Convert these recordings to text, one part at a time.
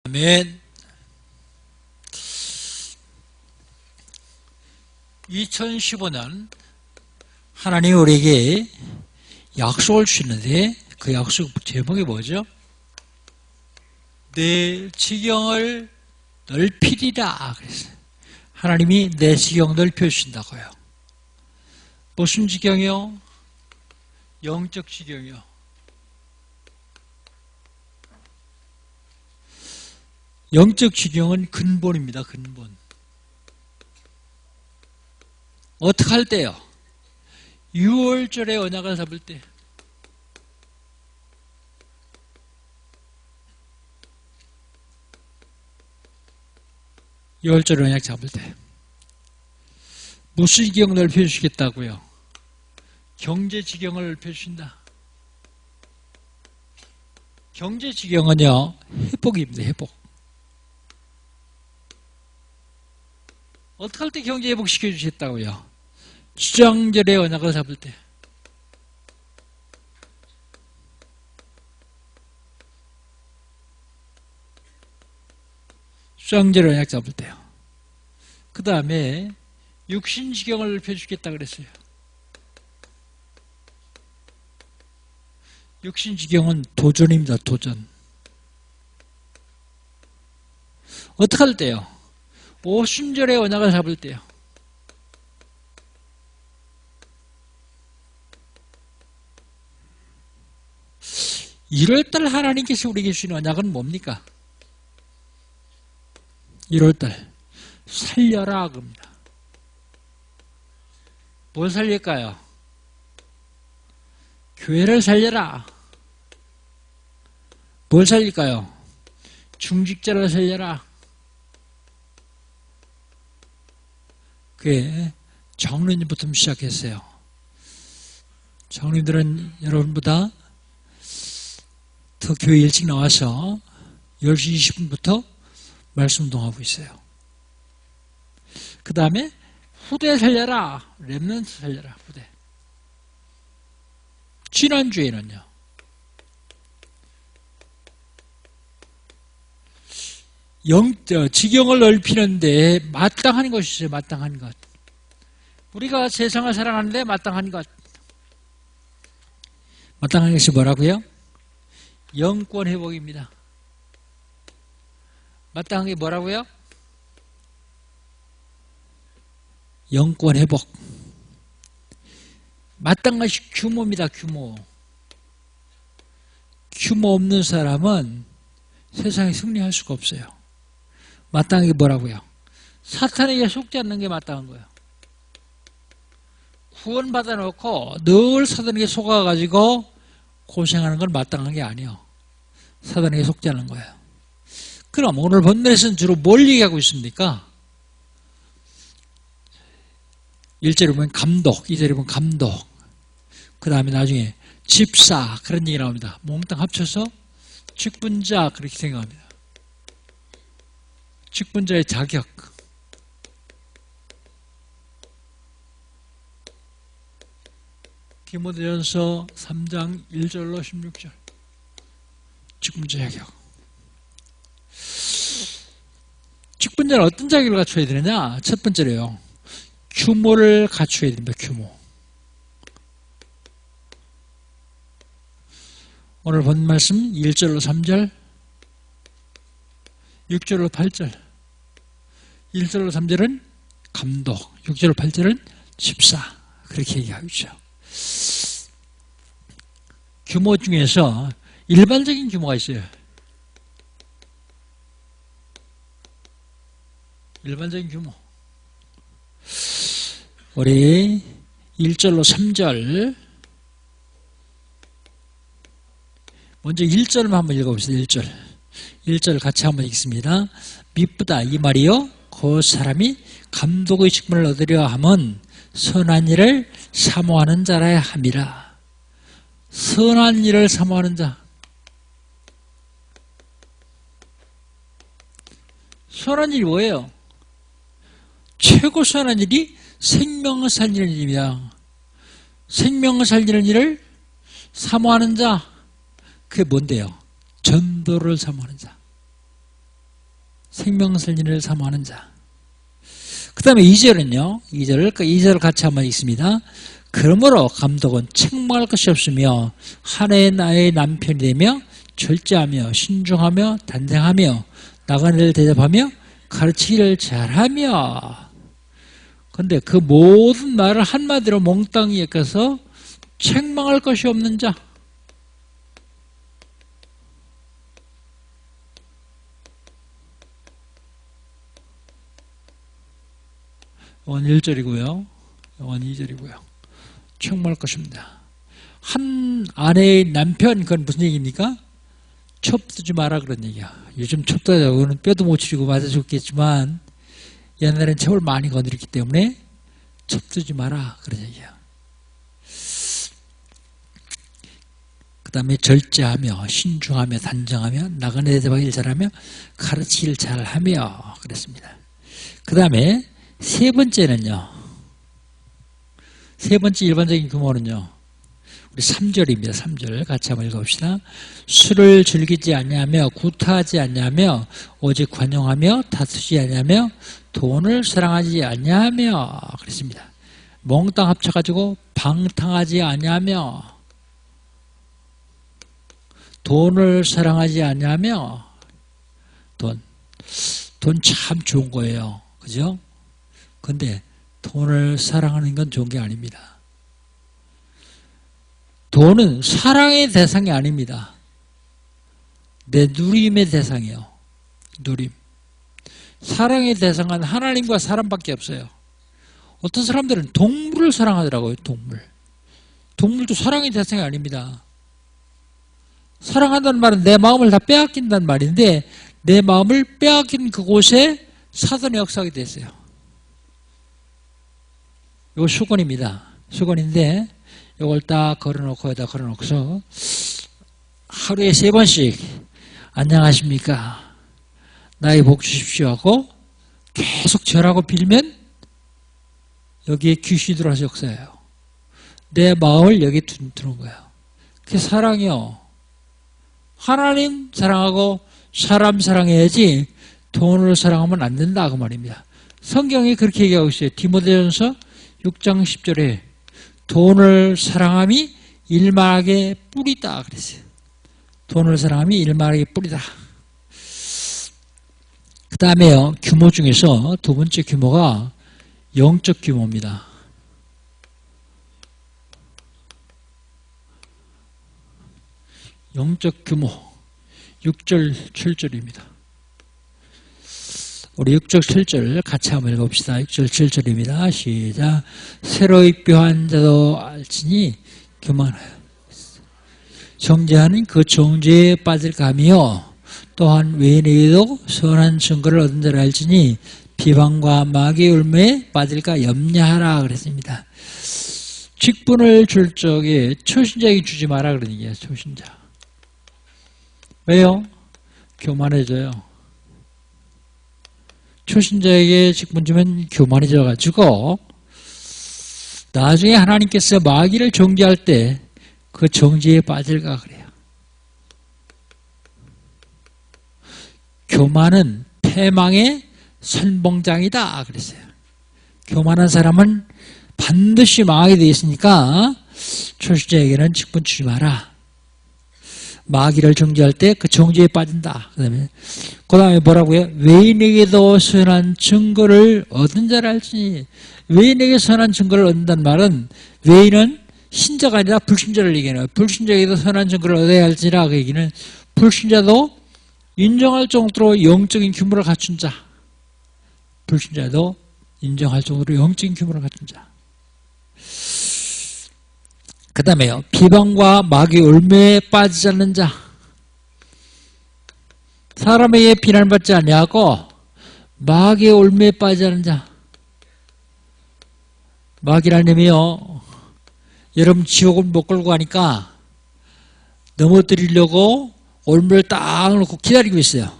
아멘. 2015년 하나님이 우리에게 약속을 주시는데 그 약속 제목이 뭐죠? 내 지경을 넓히리라 그랬어요. 하나님이 내 지경 넓혀주신다고요. 무슨 지경이요? 영적 지경이요. 영적 지경은 근본입니다. 근본. 어떻게 할 때요? 6월절에 언약을 잡을 때. 유월절 언약 잡을 때. 무슨 지경 넓혀주시겠다고요? 경제 지경을 넓혀주신다. 경제 지경은요, 회복입니다. 회복. 어떻게 할 때 경제 회복시켜 주셨다고요? 주장절의 언약을 잡을 때. 주장절의 언약 잡을 때요. 그 다음에 육신지경을 넓혀주겠다 그랬어요. 육신지경은 도전입니다. 도전. 어떻게 할 때요? 오순절의 언약을 잡을 때요. (1월달) 하나님께서 우리에게 주신 언약은 뭡니까? 1월달 살려라 그럽니다. 뭘 살릴까요? 교회를 살려라. 뭘 살릴까요? 중직자를 살려라. 그게 장로님부터 시작했어요. 장로님들은 여러분보다 더 교회 일찍 나와서 10시 20분부터 말씀 운동하고 있어요. 그 다음에 후대 살려라. 렘넌트 살려라. 후대. 지난주에는요. 지경을 넓히는데 마땅한 것이 있어요. 마땅한 것. 우리가 세상을 살아가는데 마땅한 것. 마땅한 것이 뭐라고요? 영권 회복입니다. 마땅한 게 뭐라고요? 영권 회복. 마땅한 것이 규모입니다. 규모. 규모 없는 사람은 세상에 승리할 수가 없어요. 마땅한 게 뭐라고요? 사탄에게 속지 않는 게 마땅한 거예요. 구원받아 놓고 늘 사탄에게 속아가지고 고생하는 건 마땅한 게 아니에요. 사탄에게 속지 않는 거예요. 그럼 오늘 본문에서는 주로 뭘 얘기하고 있습니까? 1절에 보면 감독, 2절에 보면 감독, 그 다음에 나중에 집사 그런 얘기 나옵니다. 몽땅 합쳐서 직분자 그렇게 생각합니다. 직분자의 자격. 디모데전서 3장 1절로 16절. 직분자 자격. 직분자는 어떤 자격을 갖춰야 되느냐? 첫 번째로요. 규모를 갖춰야 됩니다. 규모. 오늘 본 말씀 1절로 3절, 6절로 8절. 1절로 3절은 감독, 6절로 8절은 집사. 그렇게 얘기하고 있죠. 규모 중에서 일반적인 규모가 있어요. 일반적인 규모. 우리 1절로 3절. 먼저 1절만 한번 읽어봅시다. 1절. 1절 같이 한번 읽습니다. 미쁘다 이 말이요. 그 사람이 감독의 직분을 얻으려 함은 선한 일을 사모하는 자라야 함이라. 선한 일을 사모하는 자. 선한 일이 뭐예요? 최고 선한 일이 생명을 살리는 일입니다. 생명을 살리는 일을 사모하는 자. 그게 뭔데요? 전도를 사모하는 자. 생명살리를 사모하는 자. 그 다음에 2절은요. 2절을 같이 한번 읽습니다. 그러므로 감독은 책망할 것이 없으며 한 나의 남편이 되며 절제하며 신중하며 단정하며 나그네를 대접하며 가르치기를 잘하며. 그런데 그 모든 말을 한마디로 몽땅히 엮어서 책망할 것이 없는 자. 원 1절이고요. 원 2절이고요. 책망할 것입니다. 한 아내의 남편, 그건 무슨 얘기입니까? 첩두지 마라 그런 얘기야. 요즘 첩두자고는 뼈도 못 추리고 맞아 죽겠지만 옛날엔 첩을 많이 건드렸기 때문에 첩두지 마라 그런 얘기야. 그 다음에 절제하며 신중하며 단정하며 나그네 대접하기를 잘하며 가르치기를 잘하며 그랬습니다. 그 다음에 세 번째는요. 세 번째 일반적인 규모는요. 우리 3절입니다. 3절 같이 한번 읽어봅시다. 술을 즐기지 않냐며 구타하지 않냐며 오직 관용하며 다투지 않냐며 돈을 사랑하지 않냐며 그랬습니다. 몽땅 합쳐가지고 방탕하지 않냐며 돈을 사랑하지 않냐며 돈 참 좋은 거예요. 그죠? 근데 돈을 사랑하는 건 좋은 게 아닙니다. 돈은 사랑의 대상이 아닙니다. 내 누림의 대상이에요. 누림. 사랑의 대상은 하나님과 사람밖에 없어요. 어떤 사람들은 동물을 사랑하더라고요. 동물도 사랑의 대상이 아닙니다. 사랑한다는 말은 내 마음을 다 빼앗긴다는 말인데 내 마음을 빼앗긴 그곳에 사단이 역사하게 됐어요. 이거 수건입니다. 수건인데 이걸 딱 걸어놓고 여기다 걸어놓고서 하루에 3번씩 안녕하십니까 나의 복 주십시오 하고 계속 절하고 빌면 여기에 귀신이 들어와서 역사해요. 내 마음을 여기에 두는 거예요. 그게 사랑이요. 하나님 사랑하고 사람 사랑해야지 돈을 사랑하면 안 된다 그 말입니다. 성경이 그렇게 얘기하고 있어요. 디모데전서 6장 10절에 돈을 사랑함이 일만하게 뿌리다 그랬어요. 돈을 사랑함이 일만하게 뿌리다. 그 다음에요. 규모 중에서 두 번째 규모가 영적 규모입니다. 영적 규모 6절 7절입니다. 우리 6절 7절 같이 한번 읽어봅시다. 6절 7절입니다. 시작. 새로이 뼈한 자도 알지니 교만하여 정죄하는 그 정죄에 빠질 감이요 또한 외인에게도 선한 증거를 얻은 자를 알지니 비방과 마귀의 울매에 빠질까 염려하라 그랬습니다. 직분을 줄 적에 초신자에게 주지 마라 그런 얘기예요. 초신자. 왜요? 교만해져요. 초신자에게 직분 주면 교만해져 가지고 나중에 하나님께서 마귀를 정죄할 때 그 정죄에 빠질까 그래요. 교만은 패망의 선봉장이다 그랬어요. 교만한 사람은 반드시 망하게 되어 있으니까 초신자에게는 직분 주지 마라. 마귀를 정죄할 때 그 정죄에 빠진다. 그 다음에 뭐라고요? 외인에게도 선한 증거를 얻은 자를 알지니. 외인에게 선한 증거를 얻는다는 말은 외인은 신자가 아니라 불신자를 얘기해요. 불신자에게도 선한 증거를 얻어야 할지라 그 얘기는 불신자도 인정할 정도로 영적인 규모를 갖춘 자. 불신자도 인정할 정도로 영적인 규모를 갖춘 자. 그 다음에요. 비방과 마귀의 울매에 빠지지 않는 자. 사람에게 비난받지 아니하고 마귀의 울매에 빠지지 않는 자. 마귀라는 놈이요. 여러분 지옥을 못 끌고 가니까 넘어뜨리려고 올무를 딱 놓고 기다리고 있어요.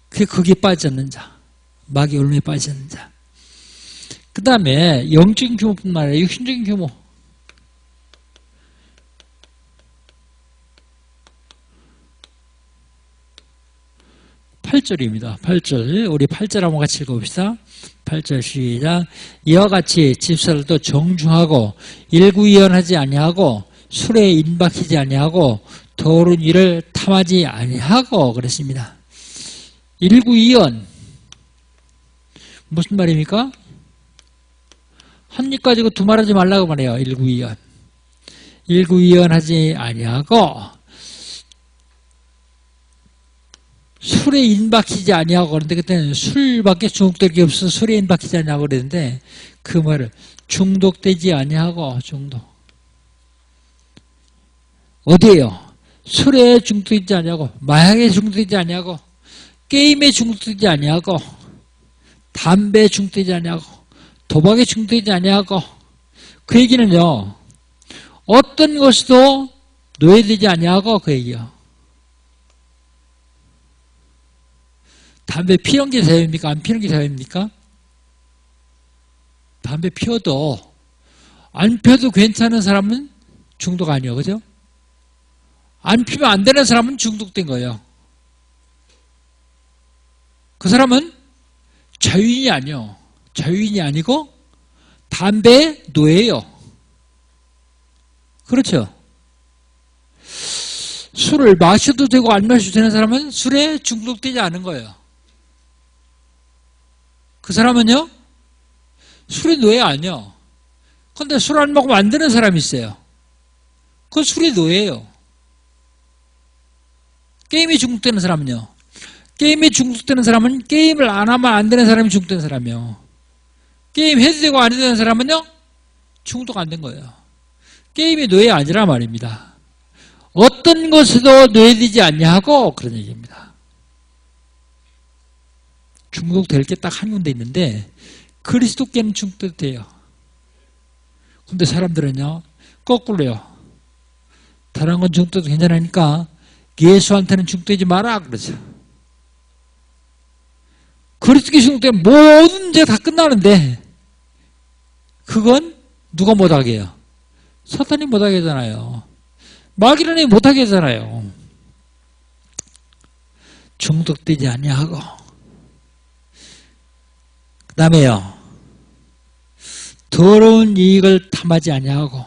그게 거기에 빠지지 않는 자. 마귀의 울매에 빠지지 않는 자. 그 다음에 영적인 규모뿐만 아니라 육신적인 규모. 8절입니다. 8절. 우리 8절 한번 같이 읽어봅시다. 8절 시작. 이와 같이 집사들도 정중하고 일구이연하지 아니하고 술에 인박히지 아니하고 더러운 일을 탐하지 아니하고 그랬습니다. 일구이연 무슨 말입니까? 한 입 가지고 두 말하지 말라고 말해요. 일구이연. 일구이연하지 아니하고 술에 인박히지 아니하고 그런데 그때는 술밖에 중독될 게 없어서 술에 인박히지 아니하고 그랬는데 그 말을 중독되지 아니하고 중독 어디에요? 술에 중독되지 아니하고 마약에 중독되지 아니하고 게임에 중독되지 아니하고 담배에 중독되지 아니하고 도박에 중독되지 아니하고 그 얘기는요 어떤 것도 노예되지 아니하고 그 얘기요. 담배 피우는 게 자유입니까? 안 피우는 게 자유입니까? 담배 피워도 안 피워도 괜찮은 사람은 중독 아니에요. 그죠? 안 피우면 안 되는 사람은 중독된 거예요. 그 사람은 자유인이 아니요. 자유인이 아니고 담배의 노예예요. 그렇죠? 술을 마셔도 되고 안 마셔도 되는 사람은 술에 중독되지 않은 거예요. 그 사람은요, 술의 노예 아니요. 근데 술 안 먹으면 안 되는 사람이 있어요. 그건 술의 노예예요. 게임에 중독되는 사람은요. 게임에 중독되는 사람은 게임을 안 하면 안 되는 사람이 중독된 사람이요. 게임 해도 되고 안 해도 되는 사람은요, 중독 안 된 거예요. 게임의 노예 아니라 말입니다. 어떤 것에도 노예되지 않냐고 그런 얘기입니다. 중독될 게 딱 한 군데 있는데 그리스도께는 중독돼요. 근데 사람들은요 거꾸로요. 다른 건 중독도 괜찮으니까 예수한테는 중독되지 마라 그러죠. 그리스도께 중독되면 모든 문제가 다 끝나는데 그건 누가 못하게 해요? 사탄이 못하게 하잖아요. 마귀는 못하게 하잖아요. 중독되지 아니하고 그 다음에요. 더러운 이익을 탐하지 아니하고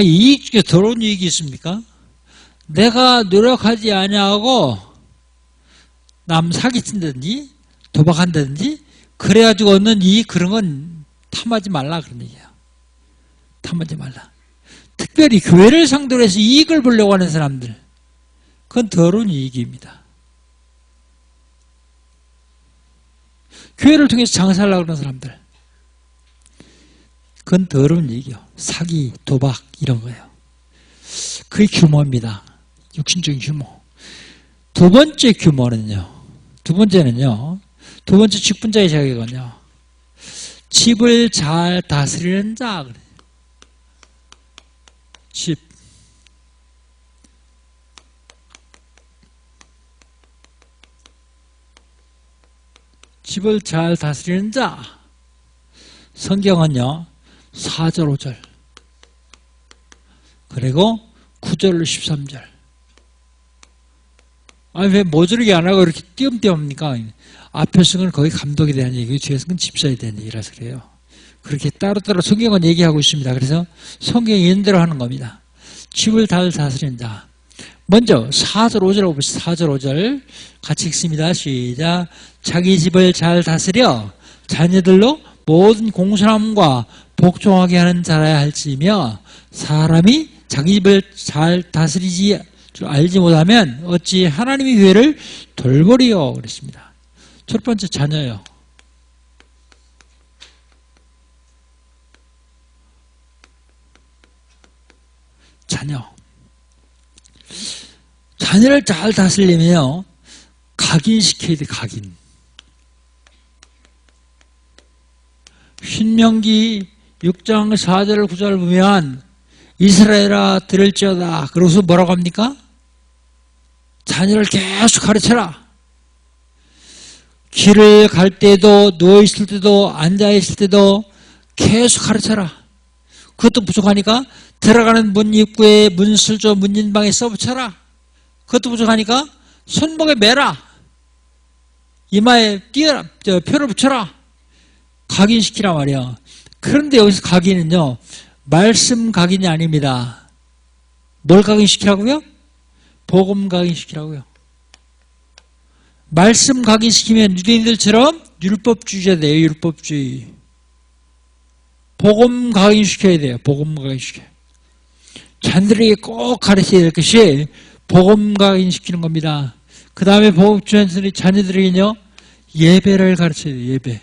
이익 중에 더러운 이익이 있습니까? 내가 노력하지 아니하고 남 사기친다든지 도박한다든지 그래가지고 얻는 이익 그런 건 탐하지 말라 그런 얘기예요. 탐하지 말라. 특별히 교회를 상대로 해서 이익을 보려고 하는 사람들 그건 더러운 이익입니다. 교회를 통해서 장사하려고 하는 사람들 그건 더러운 이익이요. 사기, 도박 이런 거예요. 그게 규모입니다. 육신적인 규모. 두 번째 규모는요. 두 번째 직분자의 자격은요. 집을 잘 다스리는 자. 집을 잘 다스리는 자. 성경은요. 4절 5절 그리고 9절 13절 왜 모조리게 안 하고 이렇게 띄엄띄엄 합니까? 앞에 쓴 거의 감독에 대한 얘기고 뒤에 쓴 건 집사에 대한 얘기라서 그래요. 그렇게 따로따로 성경은 얘기하고 있습니다. 그래서 성경이 있는 대로 하는 겁니다. 집을 잘 다스리는 자. 먼저 4절 5절 봅시다. 4절 5절 같이 읽습니다. 시작. 자기 집을 잘 다스려 자녀들로 모든 공손함과 복종하게 하는 자라야 할지며 사람이 자기 집을 잘 다스리지 줄 알지 못하면 어찌 하나님의 교회를 돌보리요 그랬습니다. 첫 번째 자녀요. 자녀를 잘 다스리면요 각인시켜야 돼. 각인. 신명기 6장 4절 9절을 보면 이스라엘아 들을지어다. 그러고서 뭐라고 합니까? 자녀를 계속 가르쳐라. 길을 갈 때도 누워있을 때도 앉아있을 때도 계속 가르쳐라. 그것도 부족하니까 들어가는 문 입구에 문슬조 문진방에 써붙여라. 그것도 부족하니까 손목에 매라. 이마에 띄어라. 표를 붙여라. 각인시키란 말이야. 그런데 여기서 각인은요, 말씀 각인이 아닙니다. 뭘 각인시키라고요? 복음 각인시키라고요. 말씀 각인시키면 유대인들처럼 율법주의자 돼요. 율법주의. 복음 각인시켜야 돼요. 복음 각인시켜요. 자녀들에게 꼭 가르쳐야 될 것이 복음 각인시키는 겁니다. 그 다음에 복음주의자들이 자녀들에게는요, 예배를 가르쳐야 돼요. 예배.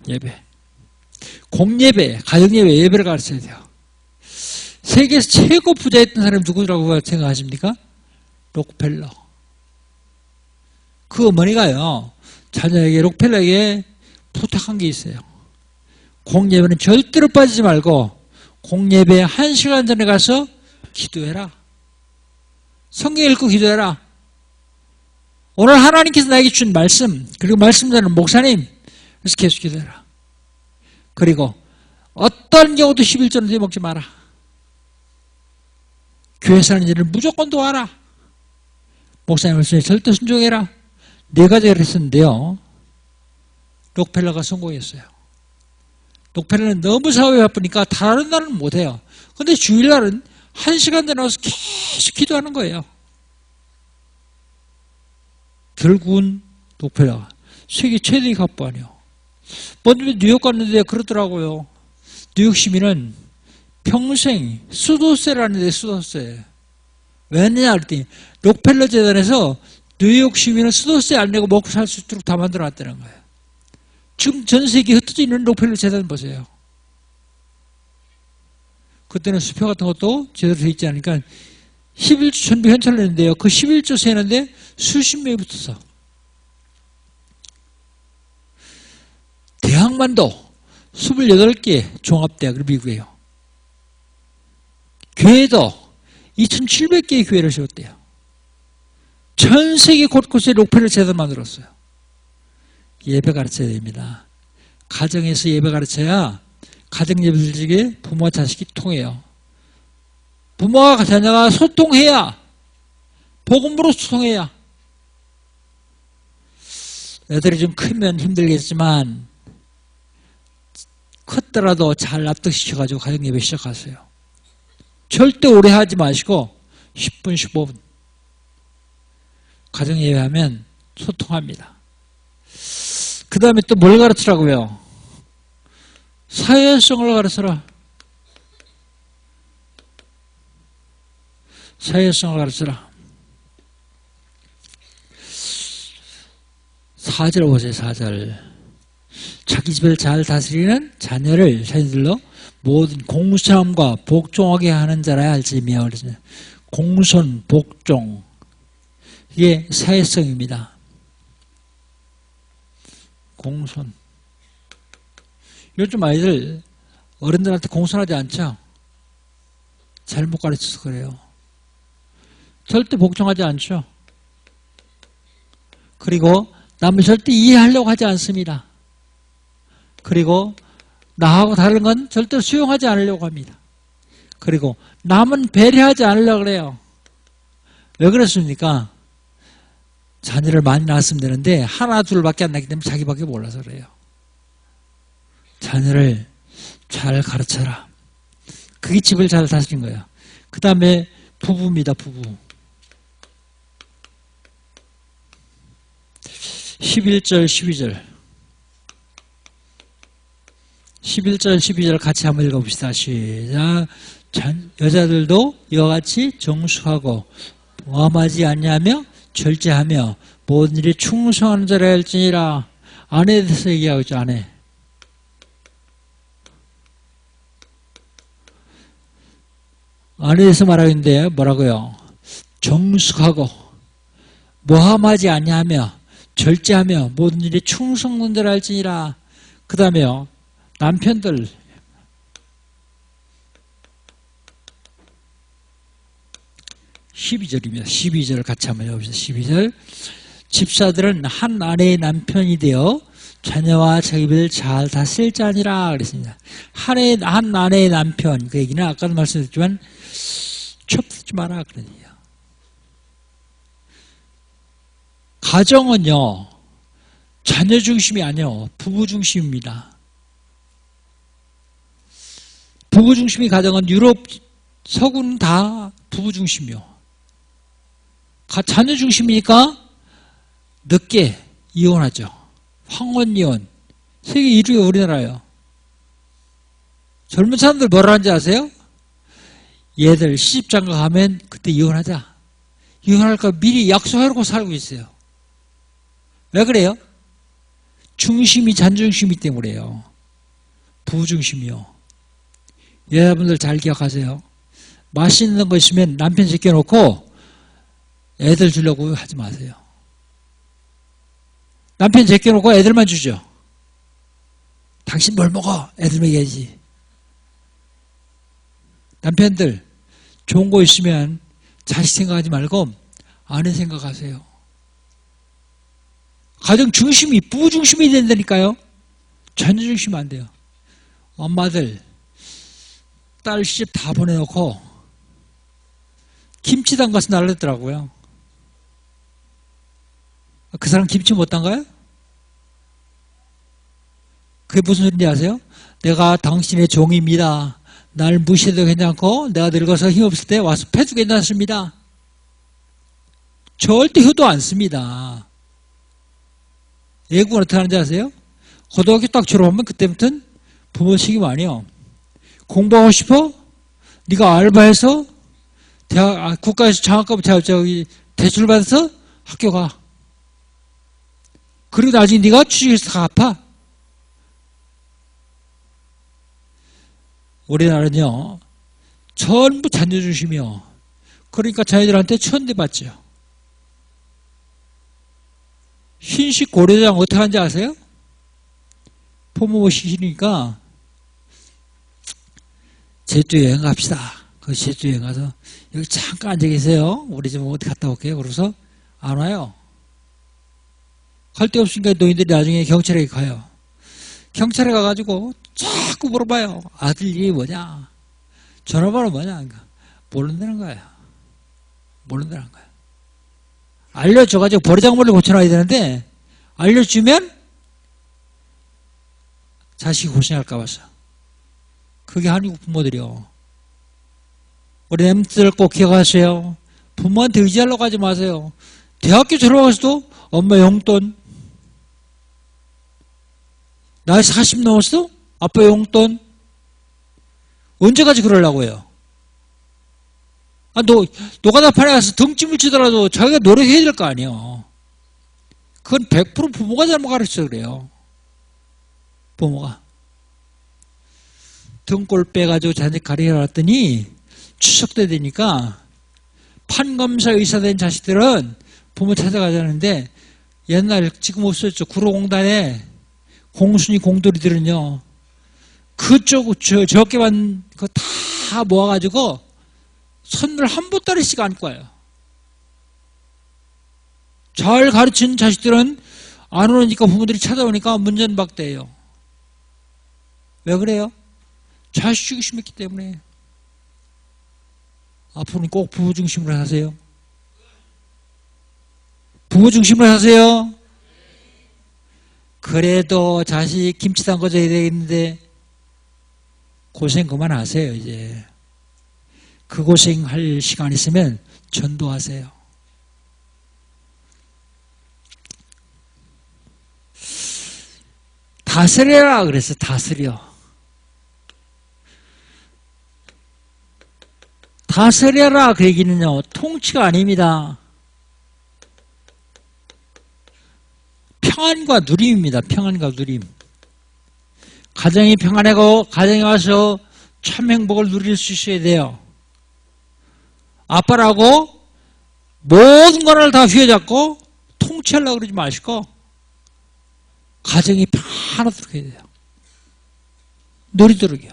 예배. 공예배, 가정예배, 예배를 가르쳐야 돼요. 세계에서 최고 부자였던 사람이 누구라고 생각하십니까? 록펠러. 그 어머니가요, 자녀에게, 록펠러에게 부탁한 게 있어요. 공예배는 절대로 빠지지 말고 공예배 1시간 전에 가서 기도해라. 성경 읽고 기도해라. 오늘 하나님께서 나에게 준 말씀, 그리고 말씀 전하는 목사님, 그래서 계속 기도해라. 그리고 어떤 경우도 11조는 먹지 마라. 교회 사는 일을 무조건 도와라. 목사님 말씀에 절대 순종해라. 네 가지를 했었는데요, 록펠러가 성공했어요. 록펠러는 너무 사업에 바쁘니까 다른 날은 못해요. 근데 주일날은 1시간 전에 와서 계속 기도하는 거예요. 결국은 록펠러가 세계 최대의 갑부아니요. 먼저 뉴욕 갔는데 그러더라고요. 뉴욕 시민은 평생 수도세라는 데 수도세. 왜냐 그랬더니 록펠러 재단에서 뉴욕 시민은 수도세 안 내고 먹고 살 수 있도록 다 만들어놨다는 거예요. 지금 전 세계에 흩어져 있는 록펠러 재단 보세요. 그때는 수표 같은 것도 제대로 돼 있지 않으니까 11조 천비 현찰을 냈는데요. 그 11조 세는데 수십 명이 붙었어. 대학만도 28개 종합대학을 미국에요. 교회도 2,700개의 교회를 세웠대요. 전 세계 곳곳에 록펠러 재단 만들었어요. 예배 가르쳐야 됩니다. 가정에서 예배 가르쳐야 가정 예배들 중에 부모와 자식이 통해요. 부모와 자녀가 소통해야, 복음으로 소통해야. 애들이 좀 크면 힘들겠지만 컸더라도 잘 납득시켜가지고 가정 예배 시작하세요. 절대 오래 하지 마시고 10분, 15분 가정 예배하면 소통합니다. 그 다음에 또 뭘 가르치라고요? 사회성을 가르쳐라. 사회성을 가르쳐라. 4절 보세요. 4절. 자기 집을 잘 다스리는 자녀들로 모든 공손함과 복종하게 하는 자라야 할지며. 공손, 복종, 이게 사회성입니다. 공손. 요즘 아이들 어른들한테 공손하지 않죠? 잘못 가르쳐서 그래요. 절대 복종하지 않죠? 그리고 남을 절대 이해하려고 하지 않습니다. 그리고 나하고 다른 건 절대 수용하지 않으려고 합니다. 그리고 남은 배려하지 않으려고 그래요. 왜 그렇습니까? 자녀를 많이 낳았으면 되는데 하나 둘밖에 안 낳기 때문에 자기밖에 몰라서 그래요. 자녀를 잘 가르쳐라. 그게 집을 잘 다스린 거예요. 그 다음에 부부입니다. 부부. 11절 12절 11절 12절 같이 한번 읽어봅시다. 시작. 여자들도 이와 같이 정숙하고 모함하지 아니하며 절제하며 모든 일에 충성하는 자라 할지니라. 아내에 대해서 얘기하고 있죠. 아내. 아내에 대해서 말하고 있는데 뭐라고요? 정숙하고 모함하지 아니하며 절제하며 모든 일에 충성하는 자라 할지니라. 그 다음에요. 남편들. (12절입니다) 12절 같이 한번 해봅시다. 12절. 집사들은 한 아내의 남편이 되어 자녀와 자기를 잘 다스릴 자니라 그랬습니다. 한 아내의 남편, 그 얘기는 아까도 말씀드렸지만 첩지 마라 그런 얘기예요. 가정은요, 자녀 중심이 아니요, 부부 중심입니다. 부부 중심이 가정은 유럽, 서구는 다 부부 중심이요. 자녀 중심이니까 늦게 이혼하죠. 황혼 이혼. 세계 1위 우리나라예요. 젊은 사람들 뭐라 하는지 아세요? 얘들 시집장가 가면 그때 이혼하자. 이혼할까 미리 약속해놓고 살고 있어요. 왜 그래요? 중심이 잔중심이 때문에요. 부중심이요. 여러분들 잘 기억하세요. 맛있는 거 있으면 남편 제껴놓고 애들 주려고 하지 마세요. 남편 제껴놓고 애들만 주죠. 당신 뭘 먹어? 애들 먹여야지. 남편들 좋은 거 있으면 자식 생각하지 말고 아내 생각하세요. 가정 중심이 부부 중심이 된다니까요. 자녀 중심이 안 돼요. 엄마들 딸 시집 다 보내놓고 김치 담가서 날렸더라고요. 그 사람 김치 못 담가요? 그게 무슨 소리인지 아세요? 내가 당신의 종입니다. 날 무시해도 괜찮고 내가 늙어서 힘없을 때 와서 패도 괜찮습니다. 절대 효도 안 씁니다. 외국은 어떻게 하는지 아세요? 고등학교 딱 졸업하면 그때부터는 부모 책임 아니에요. 공부하고 싶어? 네가 알바해서 국가에서 장학금 대출 받아서 학교 가. 그리고 나중에 네가 취직해서 갚아. 우리나라는요, 전부 자녀 중심이요. 그러니까 자녀들한테 천대받죠. 흰식 고려장 어떻게 하는지 아세요? 부모 모시니까 제주 여행 갑시다. 그 제주 여행 가서 여기 잠깐 앉아 계세요. 우리 좀 어디 갔다 올게요. 그러고서 안 와요. 할 데 없으니까 노인들이 나중에 경찰에 가요. 경찰에 가가지고 자꾸 물어봐요. 아들 이름이 뭐냐? 전화번호 뭐냐? 모른다는 거야. 모른다는 거야. 알려줘가지고 버르장머리를 고쳐놔야 되는데 알려주면 자식이 고생할까 봐서. 그게 한국 부모들이요. 우리 엠들 꼭 기억하세요. 부모한테 의지하려고 하지 마세요. 대학교 졸업해서도 엄마 용돈, 나이 40 넘었어? 아빠 용돈. 언제까지 그러려고 해요? 노가다판에 가서 등짐을 치더라도 자기가 노력해야 될 거 아니에요. 그건 100% 부모가 잘못 가르쳐 그래요. 부모가. 등골 빼가지고 자식 가르쳐놨더니 추석 때 되니까 판검사 의사 된 자식들은 부모 찾아가자는데 옛날 지금 없었죠. 구로공단에 공순이 공돌이들은요. 그쪽 저렇게만 그거 다 모아가지고 선물 한 보따리씩 안고 와요. 잘 가르친 자식들은 안 오니까 부모들이 찾아오니까 문전박대예요. 왜 그래요? 자식이 심했기 때문에. 앞으로는 꼭 부부 중심으로 하세요. 부부 중심으로 하세요. 그래도 자식 김치 담궈줘야 되겠는데 고생 그만하세요. 이제 그 고생할 시간 있으면 전도하세요. 다스려라 그래서 다스려. 다스려라 그 얘기는요, 통치가 아닙니다. 평안과 누림입니다. 평안과 누림. 가정이 평안하고 가정에 와서 참 행복을 누릴 수 있어야 돼요. 아빠라고 모든 거를 다 휘어잡고 통치하려고 그러지 마시고 가정이 편하도록 해야 돼요. 누리도록이요.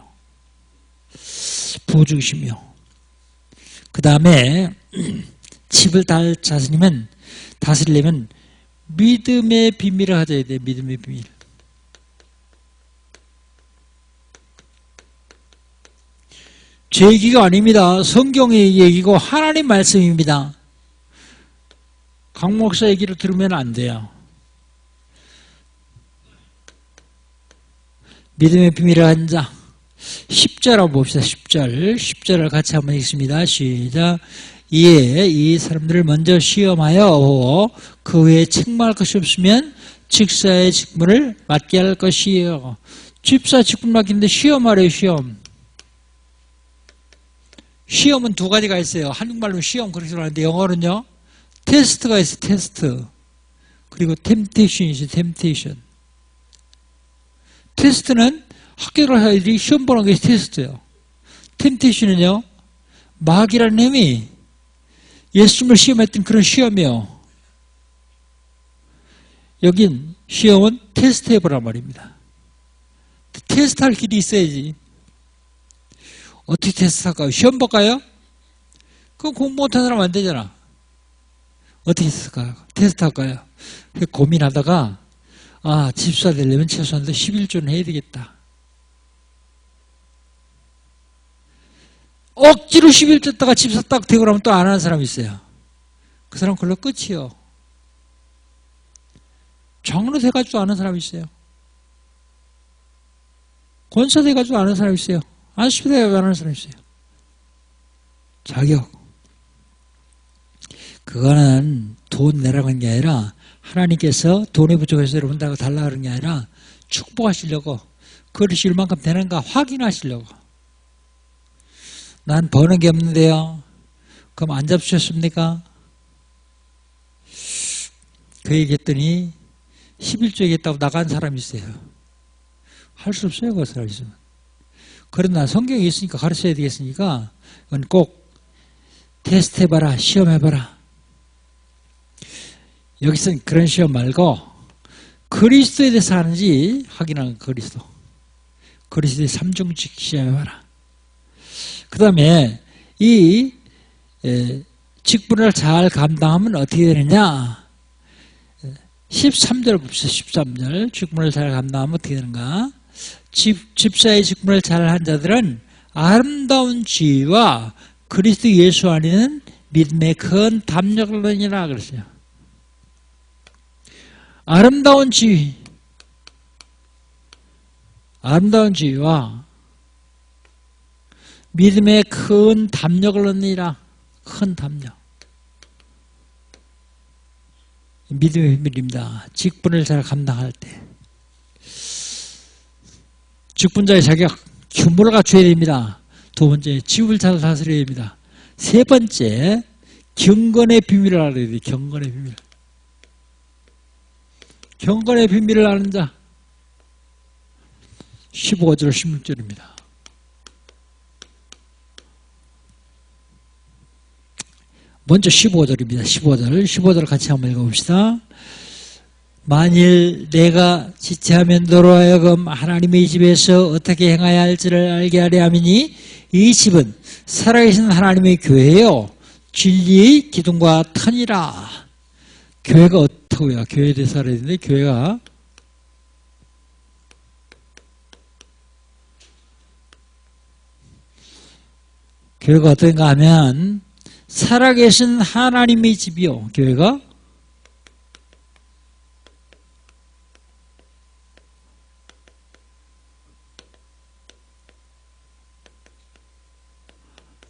부중심이요. 그 다음에 집을 다스리려면 믿음의 비밀을 가져야 돼요. 믿음의 비밀. 제 얘기가 아닙니다. 성경의 얘기고 하나님 말씀입니다. 강 목사 얘기를 들으면 안 돼요. 믿음의 비밀을 한 자. 10절 한번 봅시다. 10절을 같이 한번 읽습니다. 시작. 이에 이 사람들을 먼저 시험하여 그 후에 책망할 것이 없으면 직사의 직분을 맡게 할 것이에요. 집사 직분 맡기는데 시험하래요. 시험은 두 가지가 있어요. 한국말로 시험 그렇게 하는데 영어로는요. 테스트가 있어요. 테스트. 그리고 템테이션이 있어요. 템테이션. 테스트는 학교를 할 애들이 시험 보는 게 테스트예요. 템테이션은요. 마귀라는 놈이 예수님을 시험했던 그런 시험이에요. 여긴 시험은 테스트 해보란 말입니다. 테스트할 길이 있어야지. 어떻게 테스트할까요? 시험 볼까요? 그럼 공부 못하는 사람 안 되잖아. 어떻게 테스트할까요? 고민하다가 집사 되려면 최소한 11조는 해야 되겠다. 억지로 11조 했다가 집사 딱 되고 나면 또 안 하는 사람이 있어요. 그 사람 그걸로 끝이요. 장로 돼가지고 아는 사람이 있어요. 권사 돼가지고 아는 사람이 있어요. 안수비 돼가지고 아는 사람이 있어요. 자격. 그거는 돈 내라는 게 아니라 하나님께서 돈이 부족해서 여러분 달라 그런 게 아니라 축복하시려고 그릇이 얼만큼 되는가 확인하시려고. 난 버는 게 없는데요. 그럼 안 잡수셨습니까? 그 얘기했더니 11조 얘기했다고 나간 사람이 있어요. 할 수 없어요. 그 사람 있으면. 그러나 성경이 있으니까 가르쳐야 되겠으니까 이건 꼭 테스트 해봐라. 시험해봐라. 여기서는 그런 시험 말고 그리스도에 대해서 하는지 확인하는 그리스도의 삼중직 시험해봐라. 그 다음에 이 직분을 잘 감당하면 어떻게 되느냐. 13절 봅시다. 13절 직분을 잘 감당하면 어떻게 되는가. 집사의 직분을 잘한 자들은 아름다운 지위와 그리스도 예수 안에는 믿음의 큰 담력을 얻으리라 그랬어요. 아름다운 지위와 믿음의 큰 담력을 얻느니라. 큰 담력. 믿음의 비밀입니다. 직분을 잘 감당할 때. 직분자의 자격, 규모를 갖춰야 됩니다. 두 번째, 집을 잘 다스려야 됩니다. 세 번째, 경건의 비밀을 알아야 돼요. 경건의 비밀. 경건의 비밀을 아는 자. 15절, 16절입니다. 먼저 15절입니다. 15절 같이 한번 읽어봅시다. 만일 내가 지체하면 너로 하여금 하나님의 집에서 어떻게 행해야 할지를 알게 하려 함이니 이 집은 살아계신 하나님의 교회요 진리의 기둥과 터니라. 교회가 어떻고요? 교회에 대해서 알아야 되는데 교회가 어떤가 하면 살아계신 하나님의 집이요. 교회가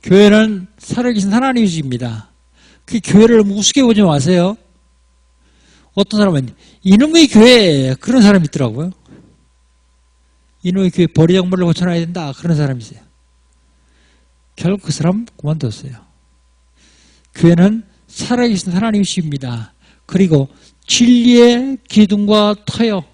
교회는 살아계신 하나님의 집입니다. 그 교회를 우습게 보지 마세요. 어떤 사람은 이놈의 교회 그런 사람이 있더라고요. 이놈의 교회 버리장물을 고쳐놔야 된다 그런 사람이 있어요. 결국 그 사람 그만뒀어요. 교회는 살아계신 하나님의 집입니다. 그리고 진리의 기둥과 터요.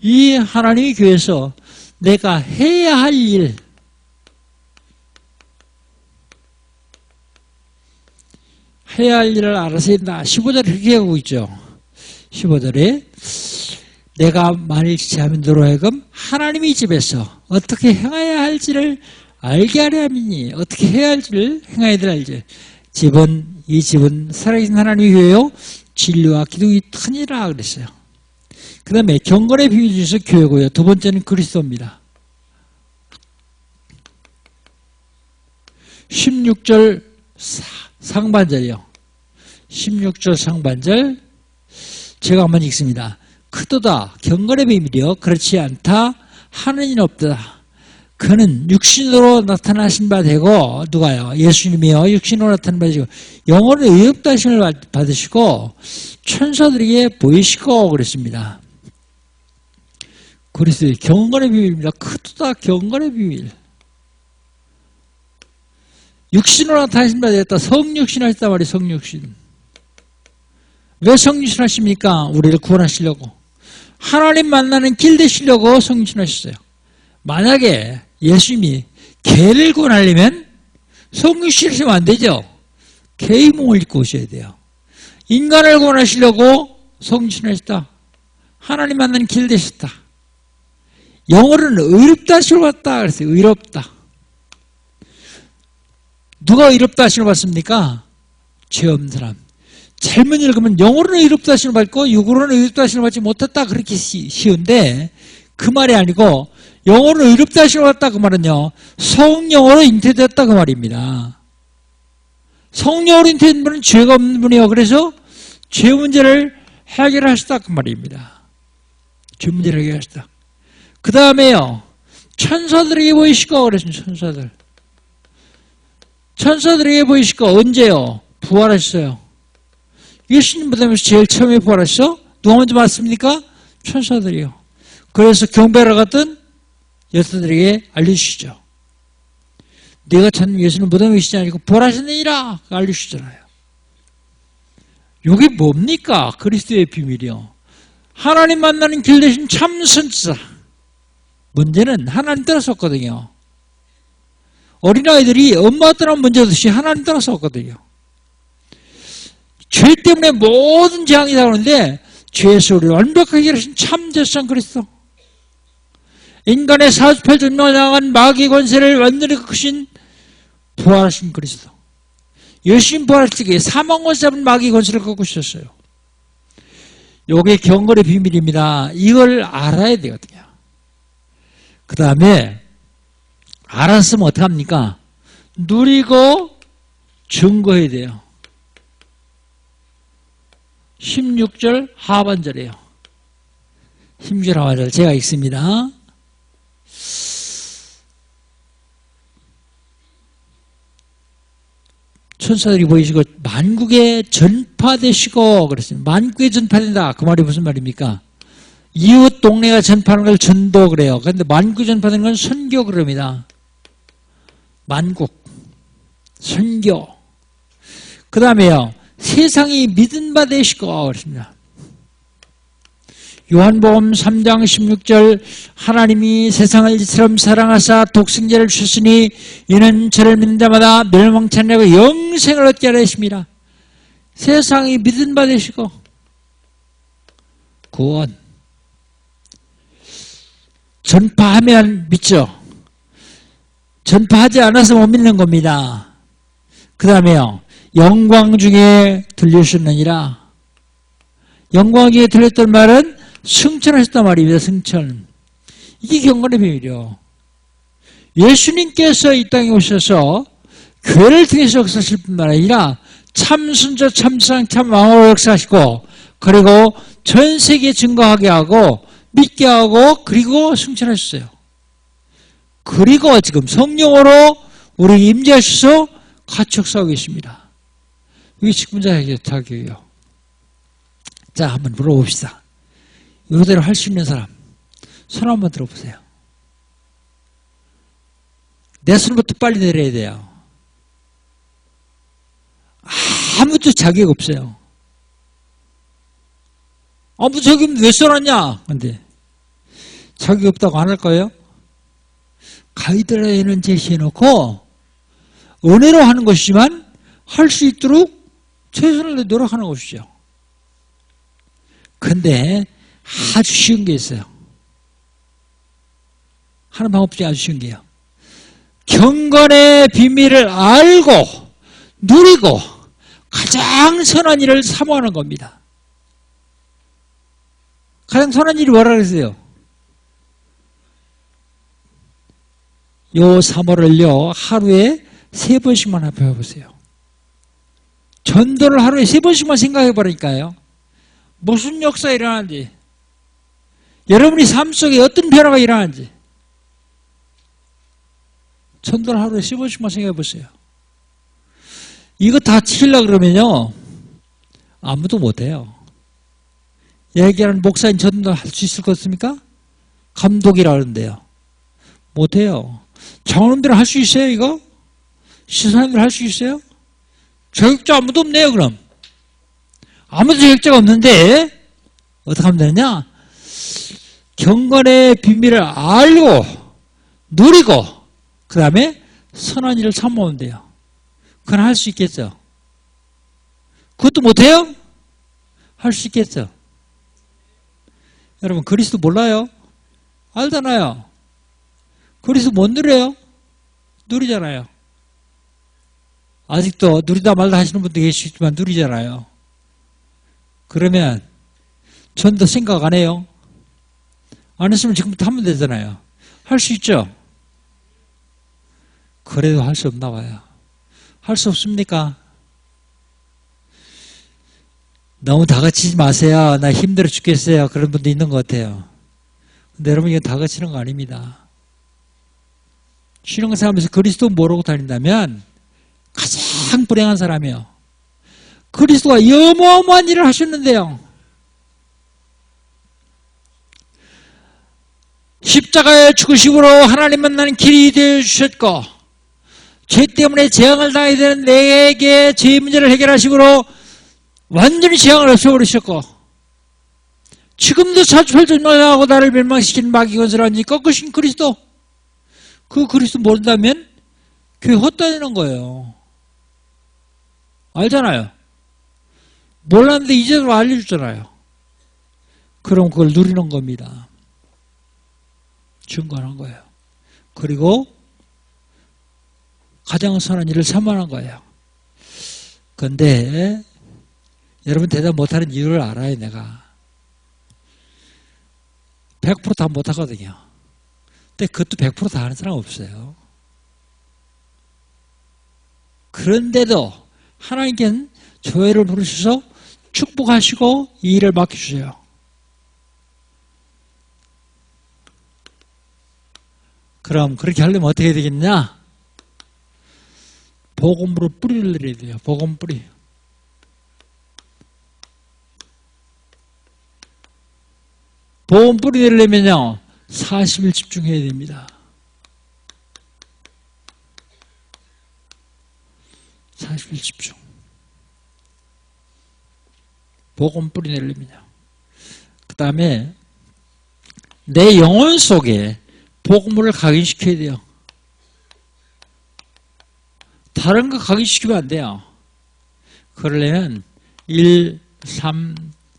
이 하나님의 교회에서 내가 해야 할 일, 해야 할 일을 알아서 한다. 15절에 그렇게 하고 있죠. 15절에 내가 만일 지체하면 너로 하여금 하나님의 집에서 어떻게 행해야 할지를 알게 하려 함이니 어떻게 해야 할지를 행해야 될 알지. 이 집은 살아계신 하나님의 교회요 진리와 기둥이 터니라 그랬어요. 그 다음에 경건의 비밀 중에서 교회고요. 두 번째는 그리스도입니다. 16절 상반절이요. 16절 상반절 제가 한번 읽습니다. 크도다 경건의 비밀이요 그렇지 않다 하는 이는 없다. 그는 육신으로 나타나신 바 되고 누가요? 예수님이요 육신으로 나타난 바 되시고 영혼의 의롭다 하심을 받으시고 천사들에게 보이시고 그랬습니다. 그리스도의 경건의 비밀입니다. 크도다 경건의 비밀. 육신으로 나타나신 바 되었다. 성육신 하셨단 말이에요. 성육신. 왜 성육신 하십니까? 우리를 구원하시려고. 하나님 만나는 길 되시려고 성육신 하셨어요. 만약에 예수님이 개를 구원하려면 성육신 하시면 안 되죠. 개의 몸을 입고 오셔야 돼요. 인간을 구원하시려고 성육신 하셨다. 하나님 만나는 길 되셨다. 영어로는 의롭다 하시러 왔다 그랬어요. 의롭다. 누가 의롭다 하심을 받습니까? 죄 없는 사람. 잘못 읽으면 영어로는 의롭다 하심을 받고 육어로는 의롭다 하심을 받지 못했다 그렇게 쉬운데 그 말이 아니고 영어로는 의롭다 하심을 받다 그 말은요 성령으로 잉태되었다 그 말입니다. 성령으로 잉태된 분은 죄가 없는 분이요 그래서 죄 문제를 해결하셨다 그 말입니다. 죄 문제를 해결하셨다. 그 다음에요 천사들에게 보이시고 그랬습니다. 천사들에게 보이시고 언제요? 부활하셨어요. 예수님 무덤에서 제일 처음에 부활하셨어? 누가 먼저 맞습니까? 천사들이요. 그래서 경배하러 갔던 여자들에게 알려주시죠. 내가 찾는 예수는 무덤에 계시지 않고 부활하셨느니라 알려주시잖아요. 이게 뭡니까? 그리스도의 비밀이요. 하나님 만나는 길 대신 참 선지자. 문제는 하나님 따라섰거든요. 어린아이들이 엄마 따라 문제 없이 하나님 따라섰거든요. 죄 때문에 모든 재앙이 나오는데 죄에서 우리를 완벽하게 해결하신 참 제사장 그리스도. 인간의 48전명을 향한 마귀 권세를 완전히 꺾으신 부활하신 그리스도. 예수님 부활하실 때 사망 권세 잡은 마귀 권세를 꺾으셨어요. 이게 경건의 비밀입니다. 이걸 알아야 되거든요. 그 다음에 알았으면 어떡합니까? 누리고 증거해야 돼요. 16절 하반절이에요. 16절 하반절 제가 읽습니다. 천사들이 보이시고 만국에 전파되시고 그랬습니다. 만국에 전파된다. 그 말이 무슨 말입니까? 이웃 동네가 전파하는 걸 전도 그래요. 그런데 만국에 전파되는 건 선교 그럽니다. 만국, 선교. 그 다음에요. 세상이 믿은 바 되시고 그랬습니다. 요한복음 3장 16절 하나님이 세상을 이처럼 사랑하사 독생자를 주셨으니 이는 저를 믿는 자마다 멸망치 않고 영생을 얻게 하려 하십니다. 세상이 믿은 바 되시고 구원. 전파하면 믿죠. 전파하지 않아서 못 믿는 겁니다. 그 다음에요. 영광 중에 들려주셨느니라. 영광 중에 들렸던 말은 승천하셨단 말입니다. 승천. 이게 경건의 비밀이요. 예수님께서 이 땅에 오셔서 교회를 통해서 역사하실 뿐만 아니라 참 순자, 참상, 참 왕으로 역사하시고 그리고 전 세계에 증거하게 하고 믿게 하고 그리고 승천하셨어요. 그리고 지금 성령으로 우리 임재하셔서 같이 역사하고 계십니다. 이게 직분자의 자격이에요. 자, 한번 물어봅시다. 이대로 할 수 있는 사람 손 한번 들어보세요. 내 손부터 빨리 내려야 돼요. 아무도 자격 없어요. 아무 자격 없는데 왜 써놨냐? 근데 자격 없다고 안 할 거예요? 가이드라인은 제시해놓고 은혜로 하는 것이지만 할 수 있도록 최선을 노력하는 것이죠. 근데 아주 쉬운 게 있어요. 하는 방법 중에 아주 쉬운 게요. 경건의 비밀을 알고 누리고 가장 선한 일을 사모하는 겁니다. 가장 선한 일이 뭐라 그랬어요? 요 3월을요, 하루에 3번씩만 해보세요. 전도를 하루에 3번씩만 생각해보니까요. 무슨 역사가 일어나는지, 여러분이 삶 속에 어떤 변화가 일어나는지, 전도를 하루에 3번씩만 생각해보세요. 이거 다 지키려고 그러면요, 아무도 못해요. 얘기하는 목사님 전도 할 수 있을 것 같습니까? 감독이라 그러는데요. 못해요. 장로님들은 할 수 있어요, 이거? 시사님들 할 수 있어요? 교육자 아무도 없네요, 그럼. 아무도 교육자가 없는데, 어떻게 하면 되느냐? 경건의 비밀을 알고, 누리고, 그 다음에 선한 일을 참으면 돼요. 그건 할 수 있겠죠? 그것도 못해요? 할 수 있겠죠? 여러분, 그리스도 몰라요? 알잖아요. 그리스도 못 누려요? 누리잖아요. 아직도 누리다 말다 하시는 분도 계시지만 누리잖아요. 그러면 전도 생각 안 해요? 안 했으면 지금부터 하면 되잖아요. 할 수 있죠? 그래도 할 수 없나 봐요. 할 수 없습니까? 너무 다그치지 마세요. 나 힘들어 죽겠어요. 그런 분도 있는 것 같아요. 근데 여러분, 이거 다그치는 거 아닙니다. 신앙생활하면서 그리스도 모르고 다닌다면 가장 불행한 사람이에요. 그리스도가 어마어마한 일을 하셨는데요. 십자가의 죽으심으로 하나님 만나는 길이 되어주셨고, 죄 때문에 재앙을 당해야 되는 내게 죄의 문제를 해결하심으로 완전히 재앙을 없애버리셨고, 지금도 사주팔전하고 나를 멸망시키는 마귀 건설하니 꺾으신 그리스도, 그 그리스도 모른다면 교회 헛다니는 거예요. 알잖아요. 몰랐는데 이제도 알려줬잖아요. 그럼 그걸 누리는 겁니다. 증거하는 거예요. 그리고 가장 선한 일을 참아하는 거예요. 그런데 여러분 대답 못하는 이유를 알아요. 내가 100% 다 못하거든요. 근데 그것도 100% 다 하는 사람 없어요. 그런데도 하나님께는 교회를 부르셔서 축복하시고 이 일을 맡겨주세요. 그럼 그렇게 하려면 어떻게 해야 되겠냐? 복음으로 뿌리를 내려야 돼요. 복음 뿌리. 복음 뿌리 내려면요 40일 집중해야 됩니다. 40일 집중. 복음 뿌리 내려면요. 그 다음에 내 영혼 속에 복음을 각인시켜야 돼요. 다른 거 각인시키면 안 돼요. 그러려면 1, 3,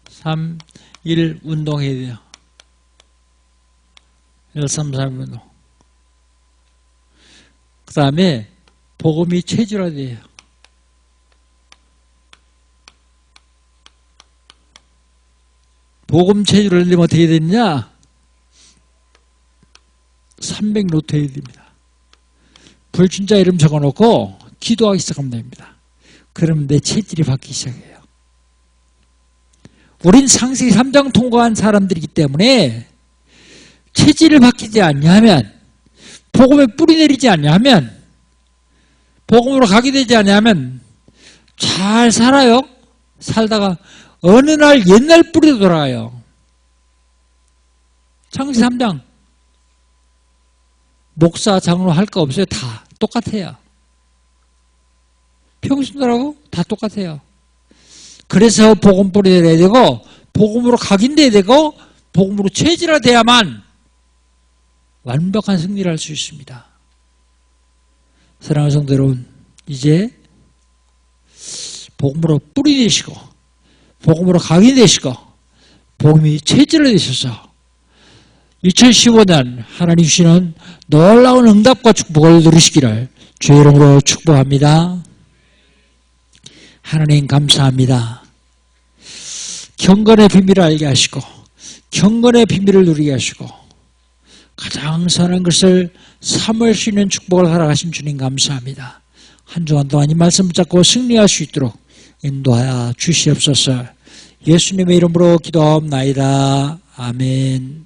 3, 1 운동해야 돼요. 1, 3, 3 운동. 그 다음에 복음이 체질화돼요. 복음 체질을 내면 어떻게 되느냐? 300노트 해야 됩니다. 불신자 이름 적어놓고 기도하기 시작하면 됩니다. 그러면 내 체질이 바뀌기 시작해요. 우린 상세히 3장 통과한 사람들이기 때문에 체질을 바뀌지 않냐면, 복음에 뿌리 내리지 않냐면, 복음으로 가게 되지 않냐면 잘 살아요. 살다가 어느 날 옛날 뿌리로 돌아가요. 창세기 3장 목사, 장로 할 거 없어요. 다 똑같아요. 평신도라고 다 똑같아요. 그래서 복음 뿌리 내려야 되고, 복음으로 각인돼야 되고, 복음으로 체질화돼야만 완벽한 승리를 할 수 있습니다. 사랑하는 성도 여러분, 이제 복음으로 뿌리 내시고, 복음으로 각인되시고, 복음이 체질화되셔서 2015년 하나님 주시는 놀라운 응답과 축복을 누리시기를 주의 이름으로 축복합니다. 하나님 감사합니다. 경건의 비밀을 알게 하시고 경건의 비밀을 누리게 하시고 가장 선한 것을 삼을 수 있는 축복을 허락하신 주님 감사합니다. 한 주간 동안 이 말씀 붙잡고 승리할 수 있도록 인도하여 주시옵소서. 예수님의 이름으로 기도하옵나이다. 아멘.